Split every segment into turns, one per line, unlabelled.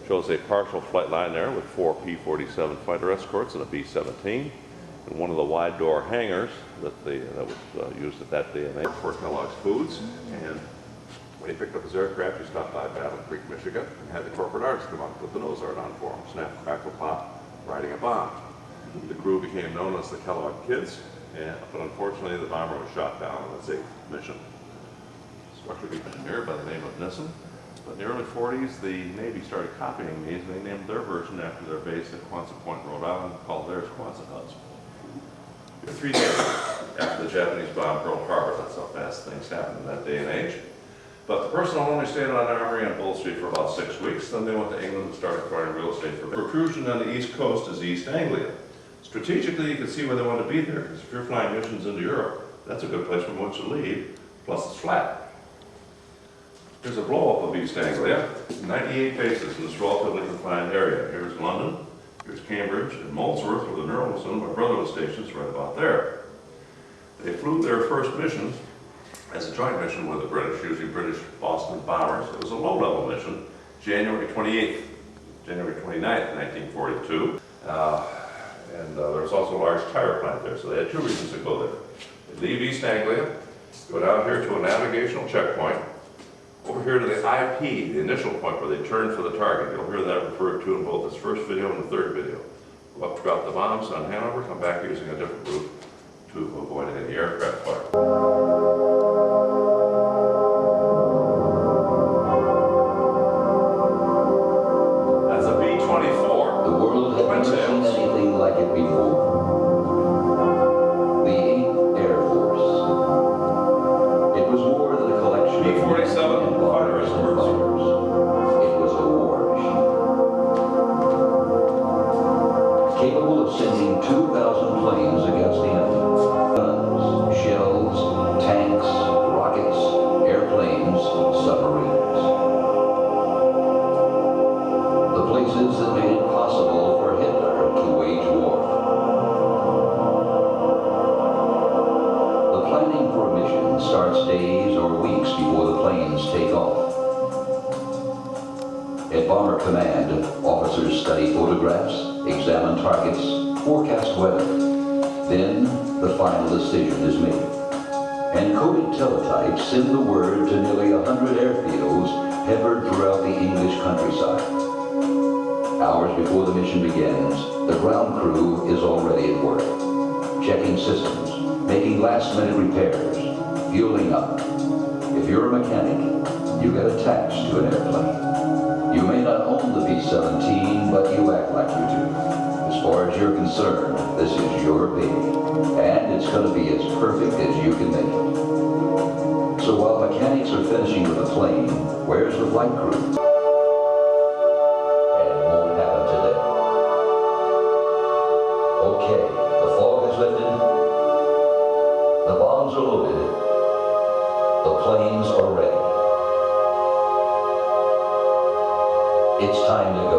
Shows a partial flight line there with 4 P-47 fighter escorts and a B-17, and one of the wide door hangars that was used at that day and age for Kellogg's Foods. And when he picked up his aircraft, he stopped by Battle Creek, Michigan, and had the corporate arts come up with the nose art on for him. Snap, crackle, pop, riding a bomb. The crew became known as the Kellogg Kids, but unfortunately the bomber was shot down on its 8th mission. Structure engineer by the name of Nissen. But in the early 40s, the Navy started copying these, and they named their version after their base at Quonset Point, Rhode Island, called theirs Quonset Huts. 3 days after the Japanese bombed Pearl Harbor, that's how fast things happened in that day and age. But the personnel only stayed on Armory on Bull Street for about 6 weeks. Then they went to England and started acquiring real estate for protrusion on the East Coast is East Anglia. Strategically, you can see where they want to be there, because if you're flying missions into Europe, that's a good place from which to leave, plus it's flat. Here's a blow-up of East Anglia, 98 bases in this relatively confined area. Here's London, here's Cambridge, and Molesworth, where the Nerlison, my brother was stationed, is right about there. They flew their first mission as a joint mission with the British, using British Boston bombers. It was a low-level mission, January 29th, 1942. And there was also a large tire plant there, so they had 2 reasons to go there. They leave East Anglia, go down here to a navigational checkpoint, over here to the IP, the initial point where they turn for the target. You'll hear that referred to in both this first video and the third video. Go up, drop the bombs on Hanover, come back using a different route to avoid any aircraft fire. That's a B-24.
The world had never seen anything like it before. The 8th Air Force. It was more than a collection
B-47 fighter escorts.
It was a war machine. Capable of sending 2,000 planes against the enemy. Guns, shells, tanks, rockets, airplanes, submarines. The places that made it possible for Hitler to wage war. The planning for a mission starts days or weeks before the planes take off. At Bomber Command, officers study photographs, examine targets, forecast weather. Then, the final decision is made. Encoded teletypes send the word to nearly 100 airfields peppered throughout the English countryside. Hours before the mission begins, the ground crew is already at work, checking systems, making last-minute repairs, fueling up. If you're a mechanic, you get attached to an airplane. You may not own the B-17, but you act like you do. As far as you're concerned, this is your baby, and it's going to be as perfect as you can make it. So while mechanics are finishing with the plane, where's the flight crew? Okay, the fog has lifted, the bombs are loaded, the planes are ready. It's time to go.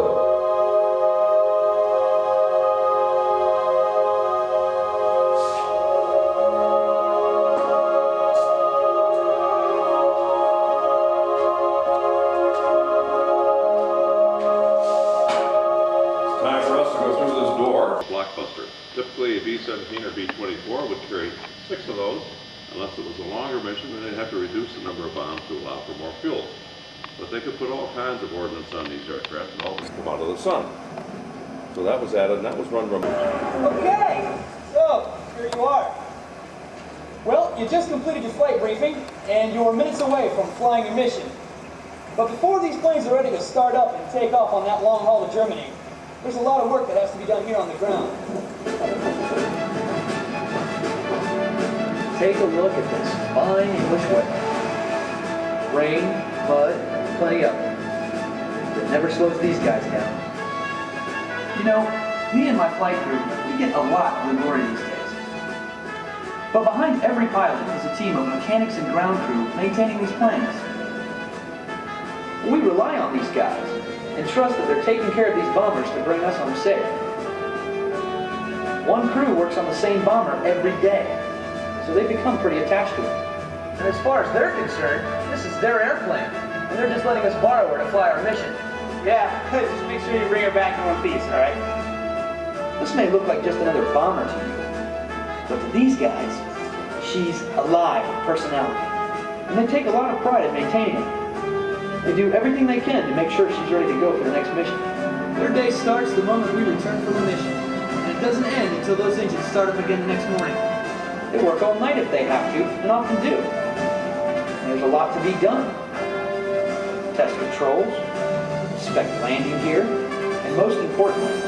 Unless it was a longer mission, then they'd have to reduce the number of bombs to allow for more fuel. But they could put all kinds of ordnance on these aircraft and all this come out of the sun. So that was added, and that was run remotely.
Okay, so here you are. Well, you just completed your flight briefing, and you were minutes away from flying your mission. But before these planes are ready to start up and take off on that long haul to Germany, there's a lot of work that has to be done here on the ground.
Take a look at this fine English weather. Rain, mud, plenty of it. It never slows these guys down. You know, me and my flight crew, we get a lot of glory these days. But behind every pilot is a team of mechanics and ground crew maintaining these planes. We rely on these guys and trust that they're taking care of these bombers to bring us home safe. One crew works on the same bomber every day, so they become pretty attached to it. And as far as they're concerned, this is their airplane, and they're just letting us borrow her to fly our mission.
Yeah, just make sure you bring her back in one piece, all right?
This may look like just another bomber to you, but to these guys, she's alive with personality, and they take a lot of pride in maintaining her. They do everything they can to make sure she's ready to go for the next mission.
Their day starts the moment we return from the mission, and it doesn't end until those engines start up again the next morning.
They work all night if they have to, and often do. There's a lot to be done. Test controls, inspect landing gear, and most importantly,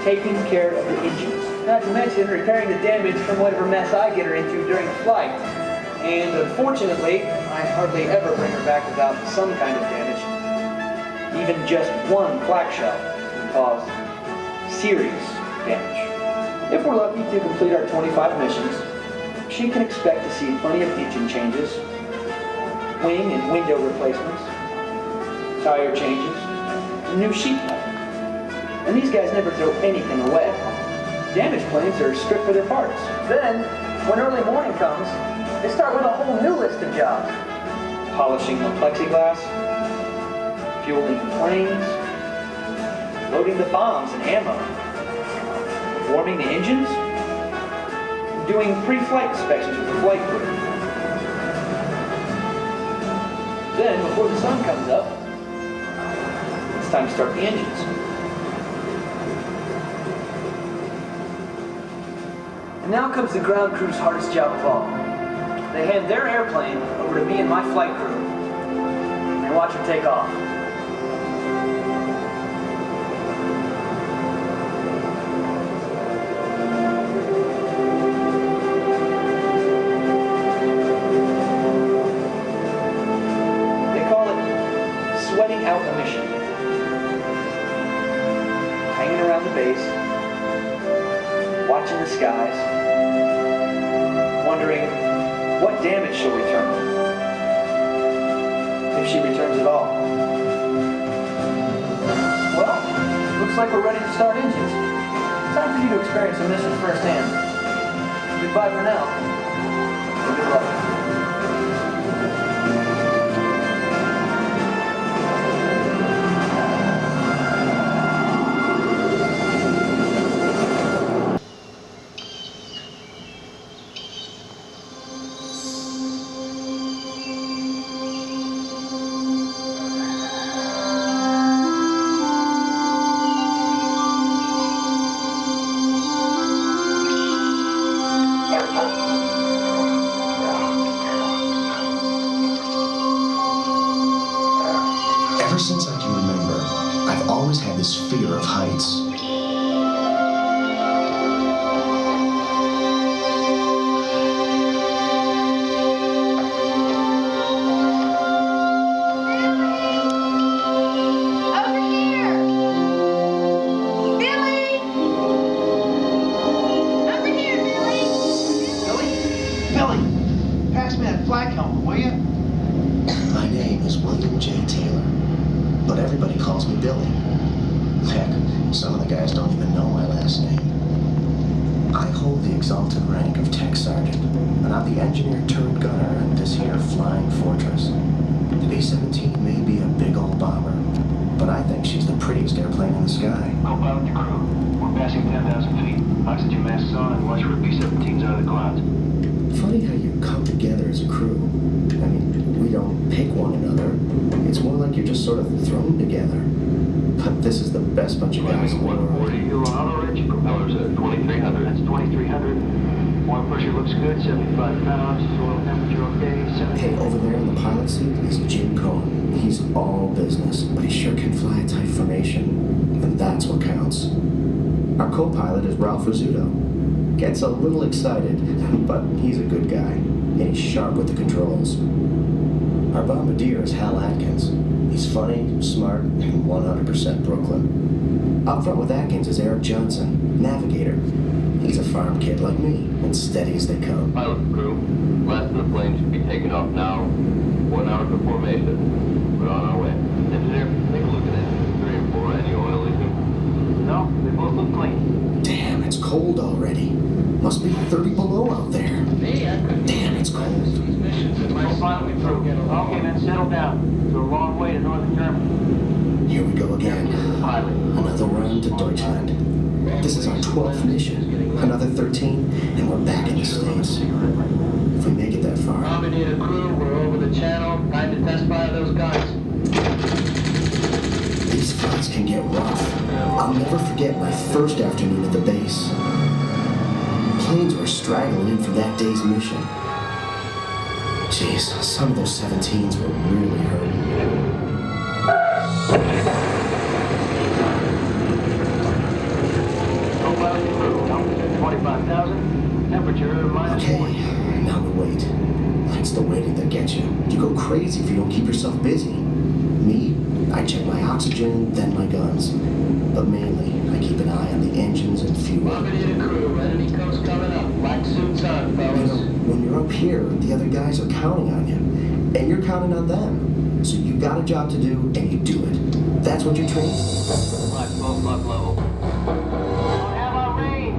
taking care of the engines.
Not to mention repairing the damage from whatever mess I get her into during the flight. And unfortunately, I hardly ever bring her back without some kind of damage.
Even just one flak shell can cause serious damage. If we're lucky to complete our 25 missions, she can expect to see plenty of engine changes, wing and window replacements, tire changes, and new sheet metal. And these guys never throw anything away. Damaged planes are stripped for their parts.
Then, when early morning comes, they start with a whole new list of jobs.
Polishing the plexiglass, fueling the planes, loading the bombs and ammo, warming the engines, doing pre-flight inspections with the flight crew. Then, before the sun comes up, it's time to start the engines.
And now comes the ground crew's hardest job of all. They hand their airplane over to me and my flight crew, and watch them take off.
They call it sweating out a mission. Hanging around the base, watching the skies, wondering what damage she'll return, if she returns at all.
Well, looks like we're ready to start engines. Time for you to experience the mission firsthand. Goodbye for now, and good luck.
Ever since I can remember, I've always had this fear of heights.
Over here! Billy! Over here, Billy!
Billy, pass me that flak helmet, will you?
My name is William J. Taylor, but everybody calls me Billy. Heck, some of the guys don't even know my last name. I hold the exalted rank of Tech Sergeant, and I'm the engineer turned gunner in this here flying fortress. The B-17 may be a big old bomber, but I think she's the prettiest airplane in the sky.
Co-pilot to crew. We're passing 10,000 feet. Oxygen masks on and watch for B-17s out of the clouds.
Funny how you come as a crew. I mean, we don't pick one another. It's more like you're just sort of thrown together. But this is the best bunch of guys in the world.
140 auto rich. Propellers at 2300. That's 2300. Oil pressure looks good. 75 pounds. Oil temperature okay. 70.
Hey, over there in the pilot seat is Jim Cohen. He's all business, but he sure can fly a tight formation. And that's what counts. Our co-pilot is Ralph Rizzuto. Gets a little excited, but he's a good guy. And he's sharp with the controls. Our bombardier is Hal Atkins. He's funny, smart, and 100% Brooklyn. Up front with Atkins is Eric Johnson, navigator. He's a farm kid like me, and steady as they come.
Pilot crew, last of the planes should be taking off now. 1 hour for formation. We're on our way. Engineer, take a look at it. 3 and 4, any oil leaking?
No, they both look clean.
Damn, it's cold already. Must be 30 below out there. Damn, it's cold.
Finally through. Okay, then settle down. It's a long way to northern Germany.
Here we go again. Another run to Deutschland. This is our 12th mission. Another 13, and we're back in the States. If we make it that far.
Bombardier crew, we're over the channel. Time to test fire those guns.
These flights can get rough. I'll never forget my first afternoon at the base. Planes were straggling in for that day's mission. Jeez, some of those 17s were really hurting.
Profile crew, altitude 25,000. Temperature minus
Okay,
40.
now we wait. It's the waiting that gets you. You go crazy if you don't keep yourself busy. Me, I check my oxygen, then my guns. But mainly, I keep an eye on the engines and fuel.
Bombardier crew, enemy coast coming up. Black suits on,
You
fellas.
know, when you're up here, the other guys are counting on you. And you're counting on them. So you've got a job to do, and you do it. That's what you're trained for.
Black 12 block level.
Don't have our range.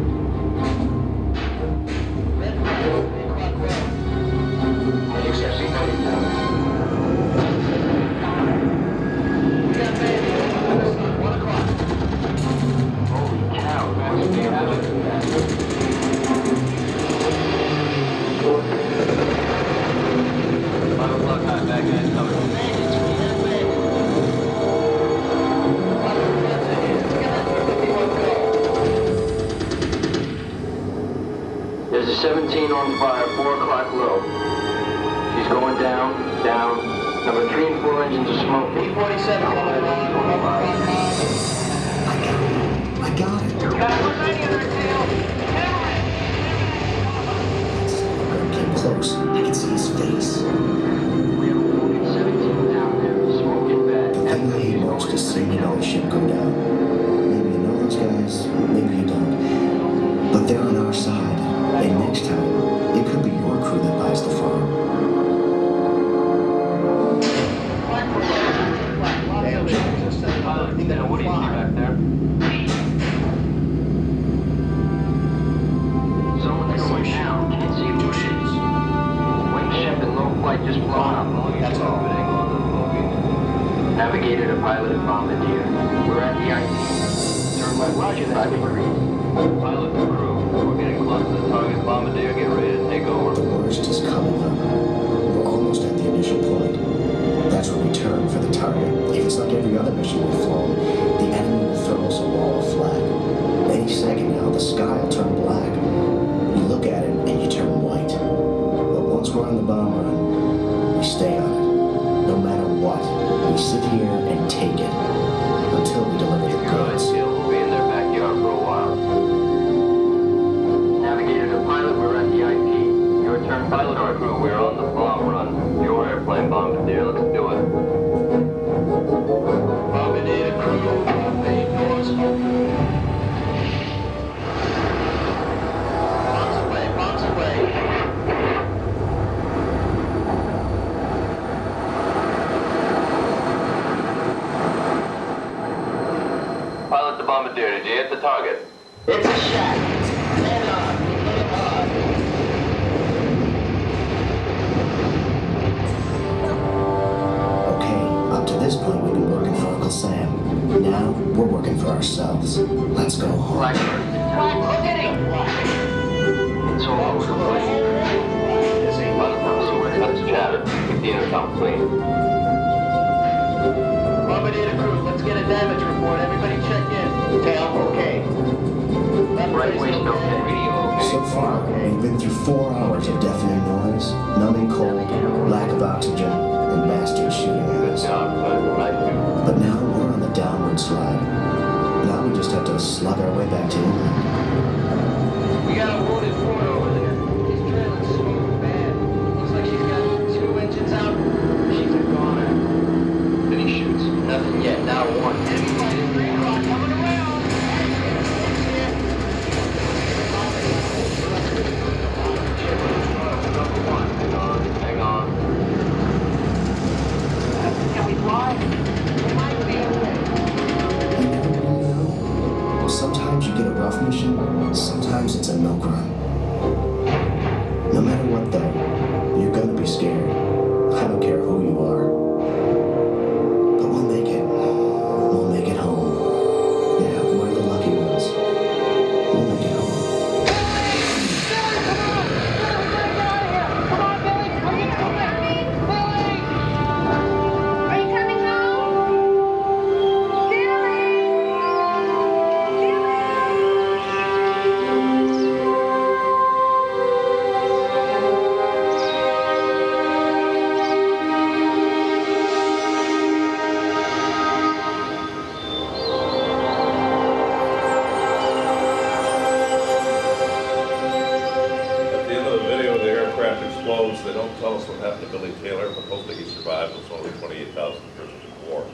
Red flag, 8 o'clock well. Accepting 90,000. We got bandits. 1 o'clock.
Holy cow, that's a game out.
Back guys coming.
There's a 17 on fire, 4 o'clock low. She's going down, down. Number 3 and 4 engines are smoking.
P-47 coming along.
I got it. Came close. I can see his face.
We have a wounded 17 down there, smoking bad.
The thing I hate most is seeing another ship go down. Maybe you know those guys, maybe you don't. But they're on our side. And next time, it could be your crew that buys the farm.
Now, what do you see back there? Someone's going down. Can't see who it is. Wing ship in low flight just blown up.
That's all.
Navigator to pilot and bombardier. We're at the IT. Turn right, roger that. 5 degrees.
Pilot and crew, we're getting close to the target. Bombardier, get ready to take over.
The worst is coming up. We're almost at the initial point. That's where we turn for the target. If it's like every other mission we've flown, the enemy will throw us a wall of flag. Any second now, the sky will turn black. You look at it and you turn white. But once we're on the bomb run, we stay on it. No matter what, we sit here and take it until we deliver the goods.
We'll be in their backyard for a while.
Navigator to pilot, we're at the IT.
Your turn, pilot or crew. We're on the bomb run. Your airplane, Bombardier. Let's do it.
Bombardier crew, main doors open. Bombs away.
Pilot to Bombardier. Did you hit the target?
It's a shot. Stand on. Hit hard.
Okay, up to this point we've been working for Uncle Sam. Now we're working for ourselves. Let's go home.
Blackbird.
It's all over the place. Pilot,
Talk, please.
Bomber Data crew, let's get a damage report. Everybody check in. Tail, okay.
Right waist okay. Radio okay.
So far, we've been through 4 hours of deafening noise, numbing cold, lack of oxygen, and bastards shooting at
Good
us.
job, bud. Nice dude.
But now we're on the downward slide. Now we just have to slug our way back to England.
We got a wounded Ford over there. He's trailing smoke bad. Looks like she's got 2 engines out. She's a goner.
Then he shoots. Nothing yet. Now one.
Enemy fighter, 3 o'clock, coming around.
Number one. Hang on. Hang on.
Can we fly? We might be okay.
You never really know. Sometimes you get a rough mission, sometimes it's a milk run. No matter what though, you're gonna be scared. I don't care who you are. But we'll make it. We'll make it home. Yeah, we're the lucky ones. We'll make it home.
Are you coming home? Billy!
At the end of the video, the aircraft explodes. They don't tell us what happened to Billy Taylor, but hopefully he survived. It was only 28,000 prisoners of war.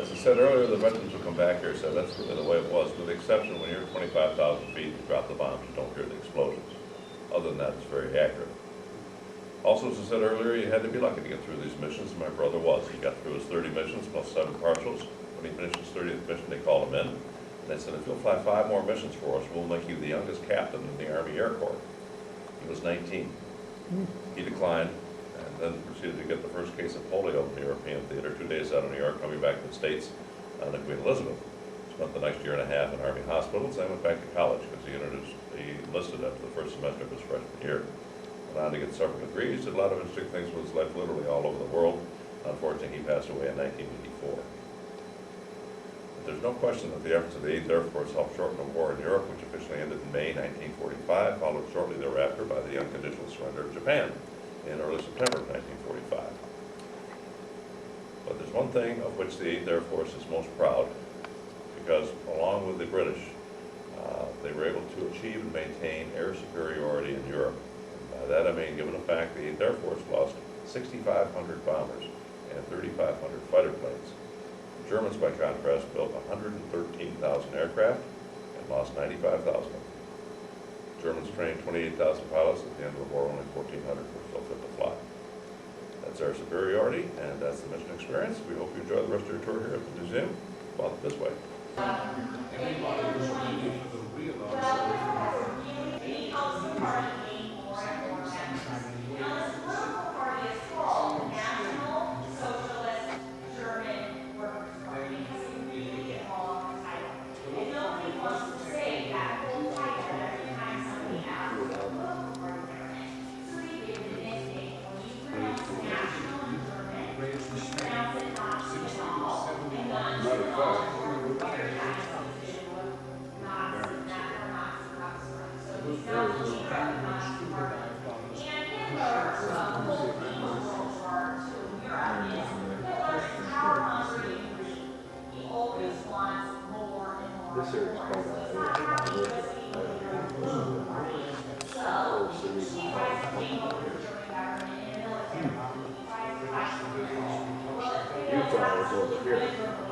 As I said earlier, the veterans who come back here said that's really the way it was, with the exception when you're 25,000 feet, you drop the bombs, you don't hear the explosions. Other than that, it's very accurate. Also, as I said earlier, you had to be lucky to get through these missions, and my brother was. He got through his 30 missions plus 7 partials. When he finished his 30th mission, they called him in. And they said, if you'll fly 5 more missions for us, we'll make you the youngest captain in the Army Air Corps. He was 19. He declined, and then proceeded to get the first case of polio in the European theater, 2 days out of New York, coming back to the States on the Queen Elizabeth. Spent the next year and a half in Army hospitals, then went back to college because he enlisted after the first semester of his freshman year. Went on to get several degrees, did a lot of interesting things with his life literally all over the world. Unfortunately, he passed away in 1984. But there's no question that the efforts of the 8th Air Force helped shorten the war in Europe, which officially ended in May 1945, followed shortly thereafter by the unconditional surrender of Japan in early September of 1945. But there's one thing of which the 8th Air Force is most proud, because along with the British, they were able to achieve and maintain air superiority in Europe. And by that I mean, given the fact the 8th Air Force lost 6,500 bombers and 3,500 fighter planes. The Germans, by contrast, built 113,000 aircraft and lost 95,000 of them. The Germans trained 28,000 pilots. At the end of the war, only 1,400 were still fit to fly. That's our superiority, and that's the mission experience. We hope you enjoy the rest of your tour here at the museum. Follow this way.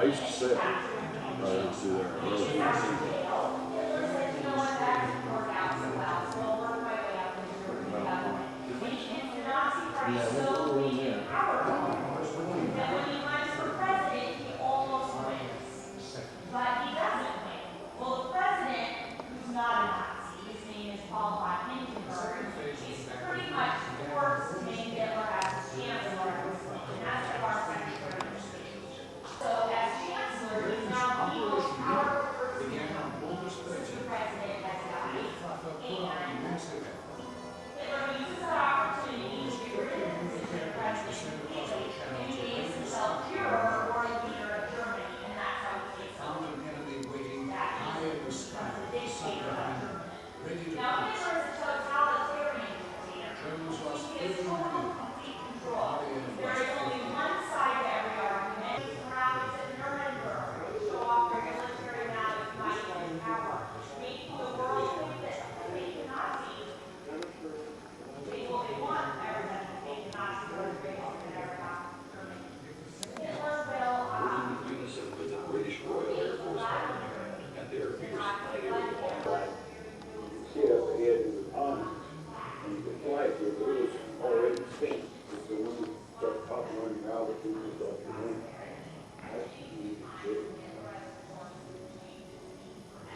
I used to say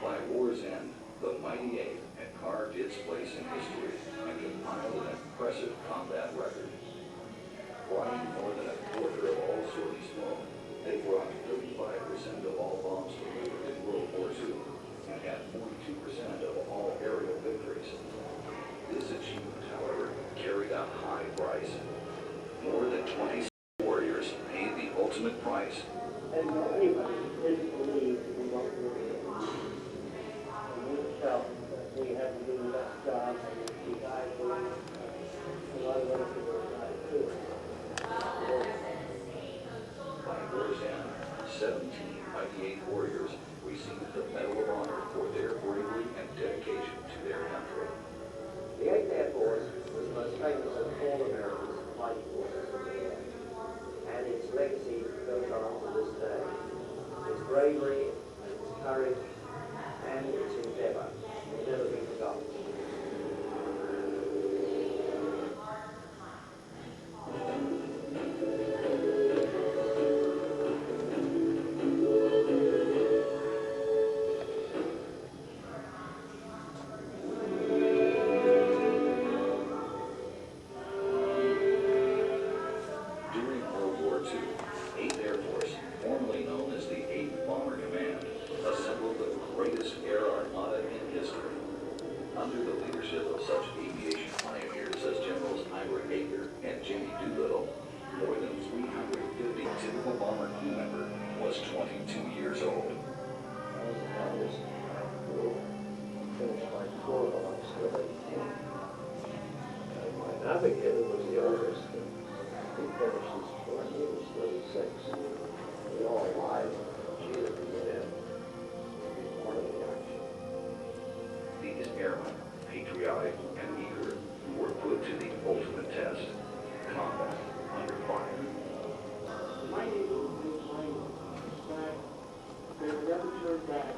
By war's end, the Mighty Eight had carved its place in history and compiled an impressive combat record. Flying more than a quarter of all sorties flown, they brought 35% of all bombs delivered in World War II and had 42% of all aerial victories. This achievement, however, carried a high price. More than 20 warriors paid the ultimate price.
And anybody didn't believe in what we were doing. And we felt that we had to do the best job, and if we died, a lot of other people would die too.
By war's end, 17 Mighty 8 warriors received the Medal of Honor for their bravery and dedication to their country.
The 8th Air Force was the most famous of all America's fighting forces, and its legacy goes on to this day. Its bravery, its courage, and its endeavor will never be forgotten.
During World War II, 8th Air Force, formerly known as the 8th Bomber Command, assembled the greatest air armada in history. Under the leadership of such aviation pioneers as Generals Ira Yeager and Jimmy Doolittle, more than 350 typical bomber crew member was 22 years old.
I was the youngest crew. Finished my tour when I was still 18. And my navigator was the oldest. He finished his tour when he was 36. We all lied and cheated to get in. Be part of the action.
These airmen, patriotic and eager, were put to the ultimate test, combat under fire.
My neighbor was flying back. They never turned back.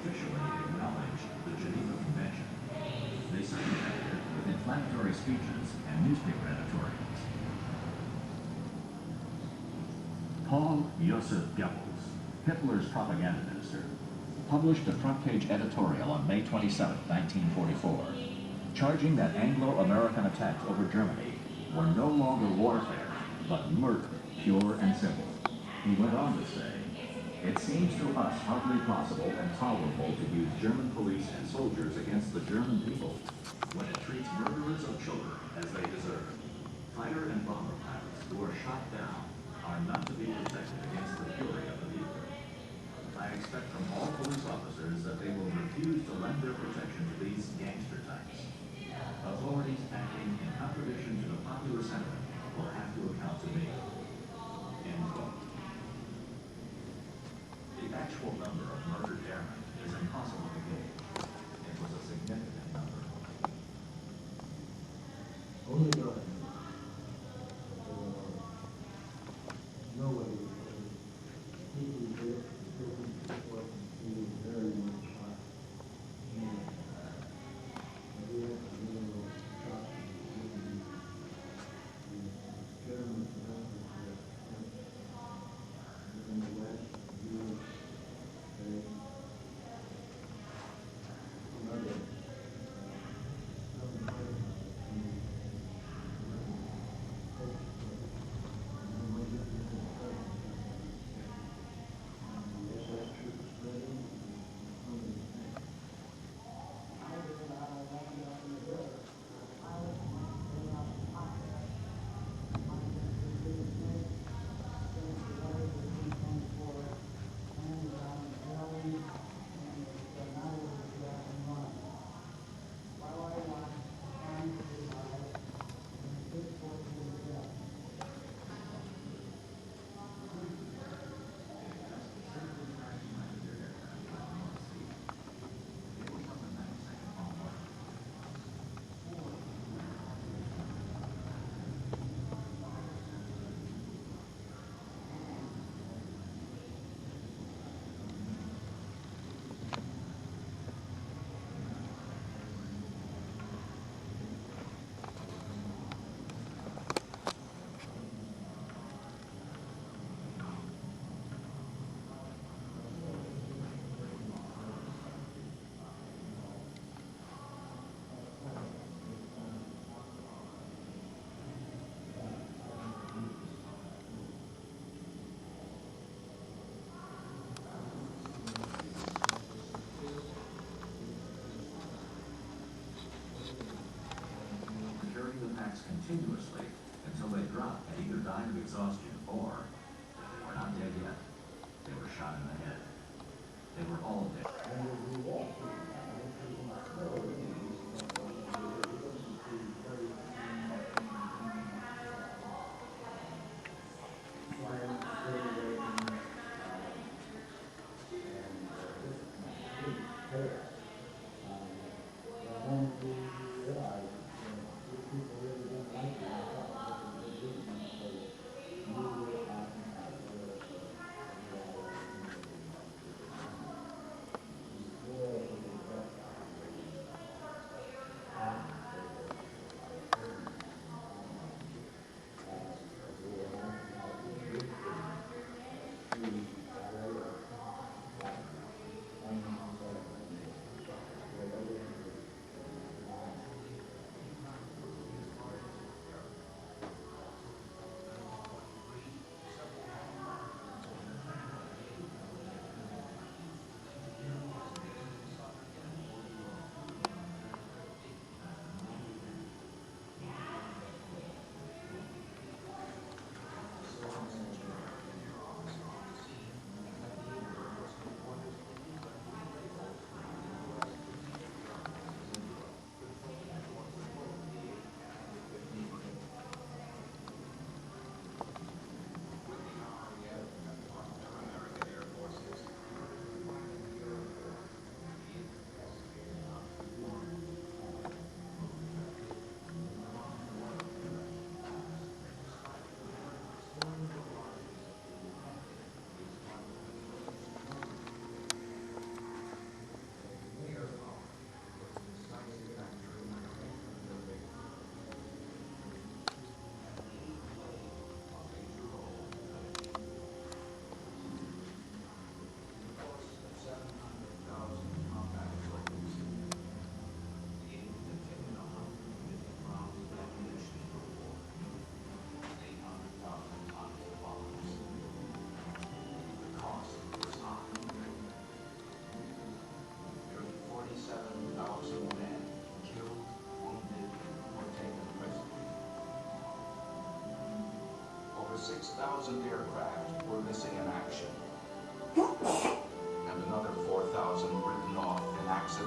officially acknowledged the Geneva Convention. They circulated it with inflammatory speeches and newspaper editorials. Paul Joseph Goebbels, Hitler's propaganda minister, published a front-page editorial on May 27, 1944, charging that Anglo-American attacks over Germany were no longer warfare, but murder, pure and simple. He went on to say, "It seems to us hardly possible and tolerable to use German police and soldiers against the German people when it treats murderers of children as they deserve. Fighter and bomber pilots who are shot down are not to be protected against the fury of the people. I expect from all police officers that they will refuse to lend their protection to these gangster types. Authorities acting in contradiction to the popular sentiment will have to account to me." End quote. The actual number of murdered airmen is impossible to gauge. It was a significant number.
Only God. Nobody. He was there. He was very much hot. And we had to do a little shot. The German members in the West,
continuously until they dropped and either died of exhaustion or, if they were not dead yet, they were shot in the head. They were all dead.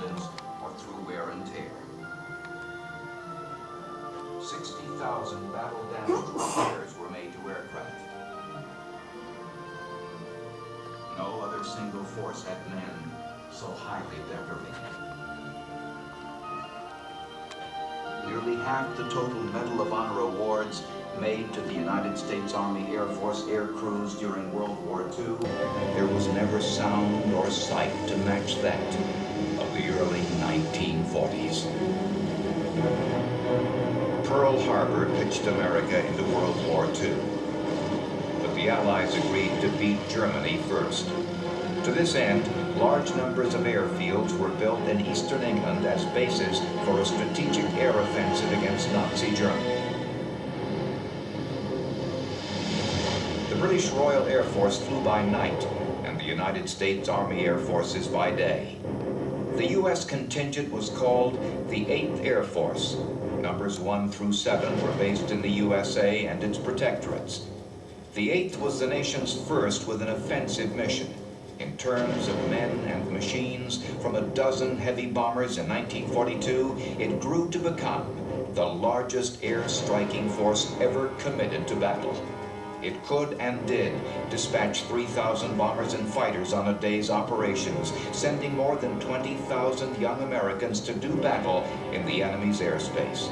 accidents or through wear and tear. 60,000 battle damage repairs were made to aircraft. No other single force had men so highly decorated. Nearly half the total Medal of Honor awards made to the United States Army Air Force air crews during World War II, there was never sound or sight to match that of the early 1940s. Pearl Harbor pitched America into World War II, but the Allies agreed to beat Germany first. To this end, large numbers of airfields were built in eastern England as bases for a strategic air offensive against Nazi Germany. The British Royal Air Force flew by night, and the United States Army Air Forces by day. The U.S. contingent was called the 8th Air Force. Numbers 1 through 7 were based in the USA and its protectorates. The 8th was the nation's first with an offensive mission. In terms of men and machines, from a dozen heavy bombers in 1942, it grew to become the largest air striking force ever committed to battle. It could and did dispatch 3,000 bombers and fighters on a day's operations, sending more than 20,000 young Americans to do battle in the enemy's airspace.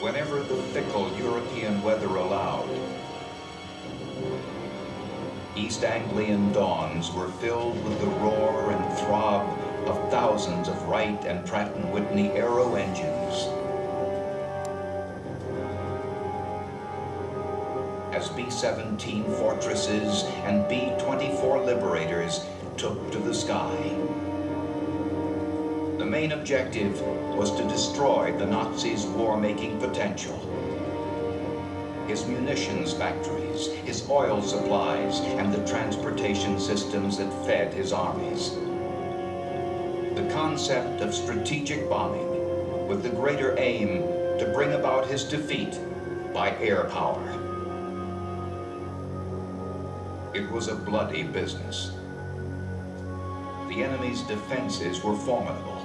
Whenever the fickle European weather allowed, East Anglian dawns were filled with the roar and throb of thousands of Wright and Pratt & Whitney aero engines. As B-17 Fortresses and B-24 Liberators took to the sky. The main objective was to destroy the Nazis' war-making potential. His munitions factories, his oil supplies, and the transportation systems that fed his armies. The concept of strategic bombing, with the greater aim to bring about his defeat by air power. It was a bloody business. The enemy's defenses were formidable.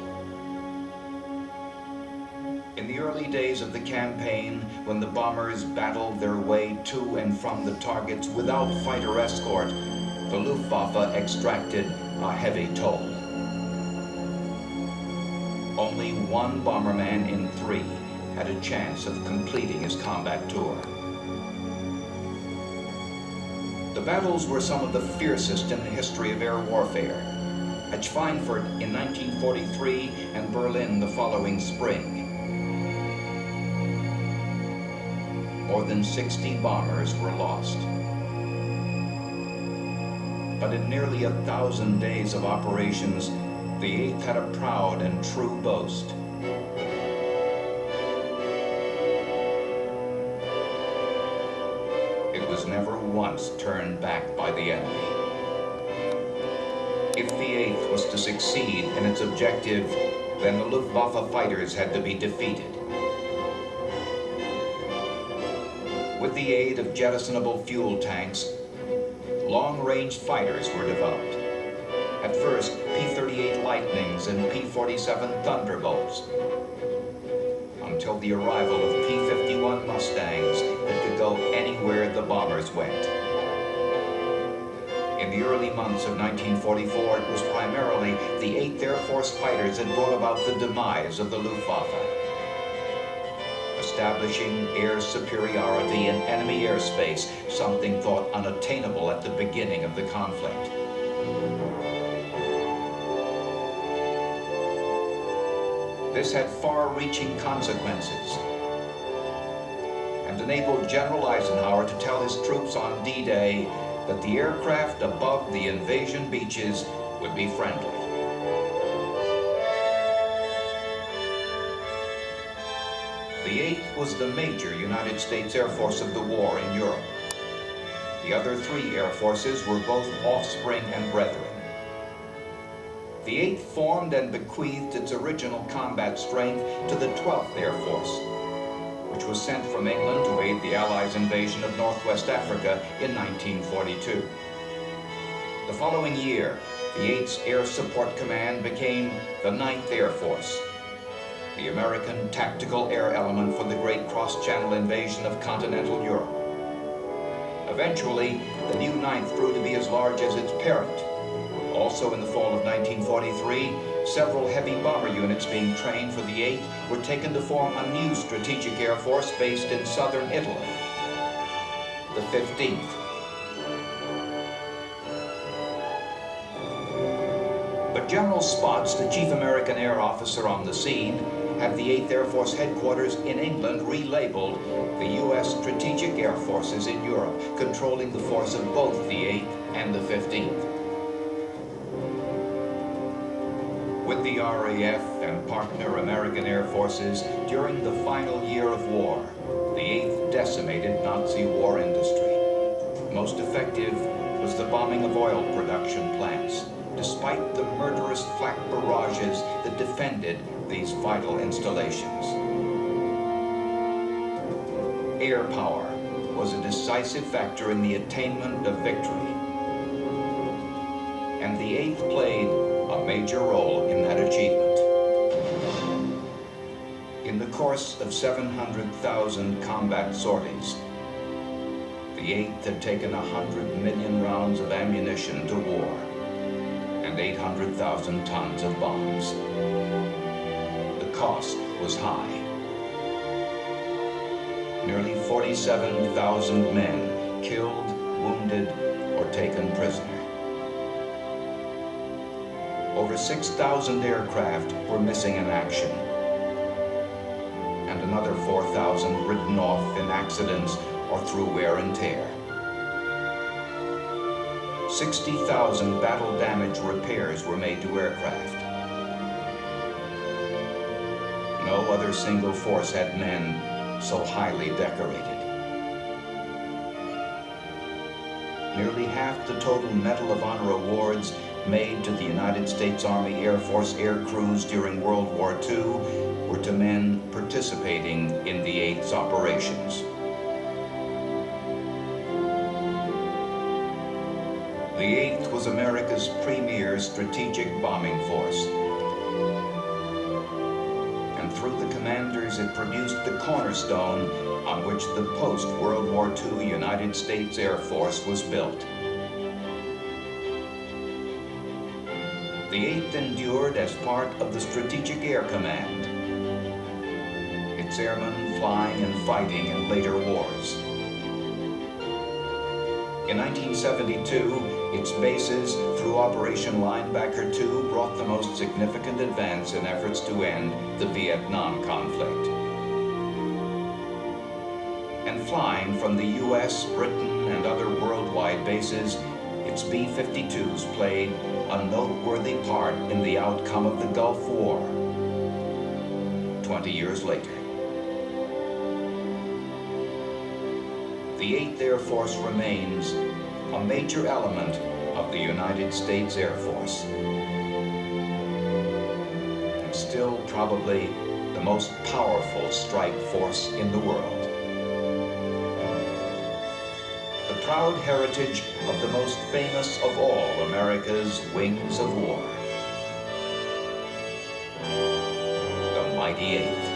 In the early days of the campaign, when the bombers battled their way to and from the targets without fighter escort, the Luftwaffe extracted a heavy toll. Only one bomberman in 3 had a chance of completing his combat tour. The battles were some of the fiercest in the history of air warfare. At Schweinfurt in 1943 and Berlin the following spring. More than 60 bombers were lost. But in nearly 1,000 days of operations, the 8th had a proud and true boast. It was never once turned back by the enemy. If the 8th was to succeed in its objective, then the Luftwaffe fighters had to be defeated. With the aid of jettisonable fuel tanks, long-range fighters were developed. At first, P-38 Lightnings and P-47 Thunderbolts, until the arrival of P-51 Mustangs that could go anywhere the bombers went. In the early months of 1944, it was primarily the 8th Air Force fighters that brought about the demise of the Luftwaffe, establishing air superiority in enemy airspace, something thought unattainable at the beginning of the conflict. This had far-reaching consequences and enabled General Eisenhower to tell his troops on D-Day that the aircraft above the invasion beaches would be friendly. The 8th was the major United States Air Force of the war in Europe. The other 3 air forces were both offspring and brethren. The 8th formed and bequeathed its original combat strength to the 12th Air Force.
which was sent from England to aid the Allies' invasion of Northwest Africa in 1942. The following year, the 8th Air Support Command became the 9th Air Force, the American tactical air element for the great cross-channel invasion of continental Europe. Eventually, the new 9th grew to be as large as its parent. Also in the fall of 1943, several heavy bomber units being trained for the 8th were taken to form a new strategic air force based in southern Italy, the 15th. But General Spots, the chief American air officer on the scene, had the 8th Air Force headquarters in England relabeled the U.S. Strategic Air Forces in Europe, controlling the force of both the 8th and the 15th. With the RAF and partner American Air Forces, during the final year of war, the 8th decimated Nazi war industry. Most effective was the bombing of oil production plants, despite the murderous flak barrages that defended these vital installations. Air power was a decisive factor in the attainment of victory, and the 8th played a major role in that achievement. In the course of 700,000 combat sorties, the 8th had taken 100 million rounds of ammunition to war and 800,000 tons of bombs. The cost was high. Nearly 47,000 men killed, wounded, or taken prisoner. Over 6,000 aircraft were missing in action, and another 4,000 written off in accidents or through wear and tear. 60,000 battle damage repairs were made to aircraft. No other single force had men so highly decorated. Nearly half the total Medal of Honor awards made to the United States Army Air Force air crews during World War II were to men participating in the 8th's operations. The 8th was America's premier strategic bombing force. And through the commanders, it produced the cornerstone on which the post-World War II United States Air Force was built. The 8th endured as part of the Strategic Air Command, its airmen flying and fighting in later wars. In 1972, its bases through Operation Linebacker II brought the most significant advance in efforts to end the Vietnam conflict. And flying from the US, Britain, and other worldwide bases, its B-52s played a noteworthy part in the outcome of the Gulf War 20 years later. The 8th Air Force remains a major element of the United States Air Force, and still probably the most powerful strike force in the world. The proud heritage of the most famous of all America's wings of war, the mighty 8th.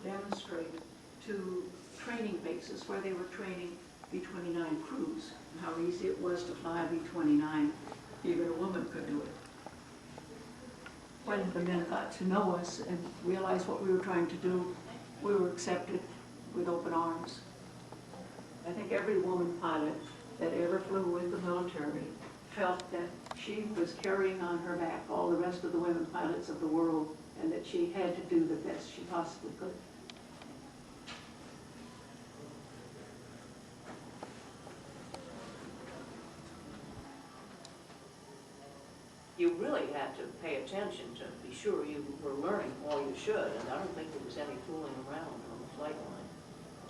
demonstrated to training bases where they were training B-29 crews, and how easy it was to fly B-29. Even a woman could do it. When the men got to know us and realized what we were trying to do, we were accepted with open arms. I think every woman pilot that ever flew with the military felt that she was carrying on her back all the rest of the women pilots of the world, and that she had to do the best she possibly could.
You really had to pay attention to be sure you were learning all you should, and I don't think there was any fooling around on the flight line.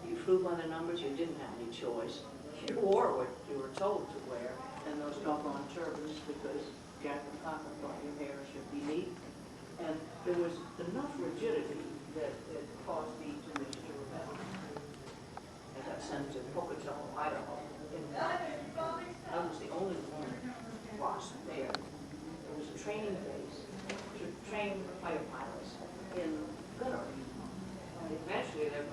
You flew by the numbers, you didn't have any choice. You wore what you were told to wear, and those doggone turbans, because Jack and Cochran thought your hair should be neat. And there was enough rigidity that it caused me to wish to rebel. I got sent to Pocatello, Idaho. I was the only woman washed there. There was a training base to train fighter pilots in gunnery. And eventually there